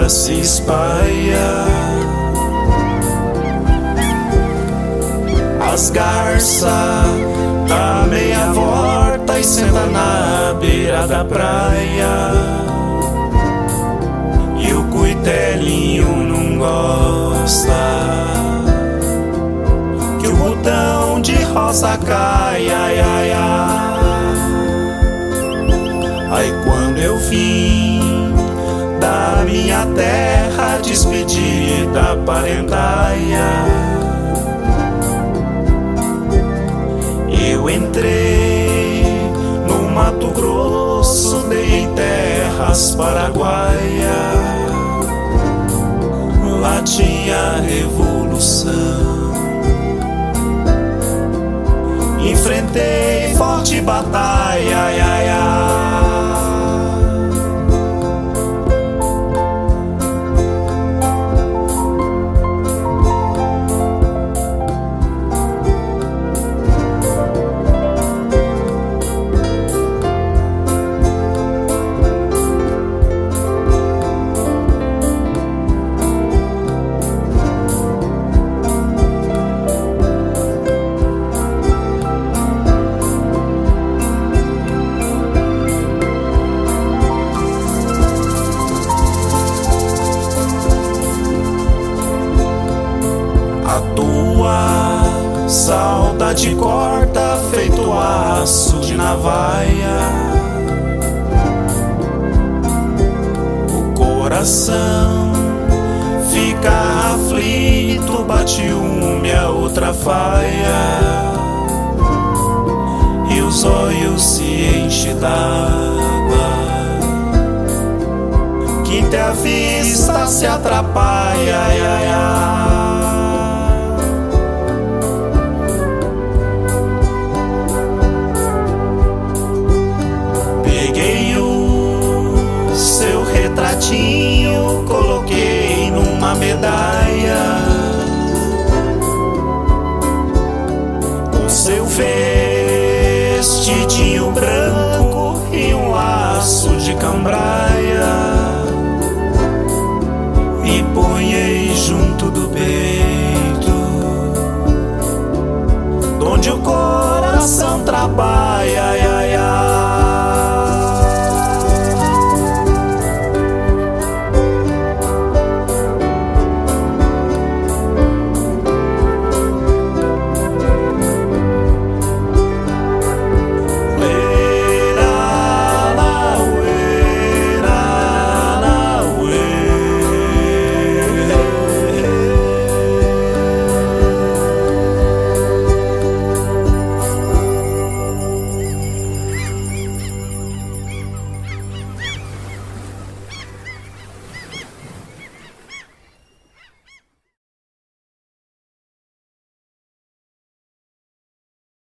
vida se espalha. As garças dá meia volta e senta na beira da praia. E o cuitelinho não gosta que o botão de rosa cai, ai, ai, ai. Aí quando eu vim da minha terra despedir da parentalha, eu entrei no Mato Grosso, dei em terras paraguaias. Lá tinha revolução, enfrentei forte batalha, ai, ai, ai. A tua saudade corta feito aço de navalha. O coração fica aflito, bate uma e a outra faia. E os olhos se enchem d'água, que até a vista se atrapalha, ai, ai, ai. Coloquei numa medalha com seu vestidinho branco e um laço de cambraia, e ponhei junto do peito, onde o coração trabalha.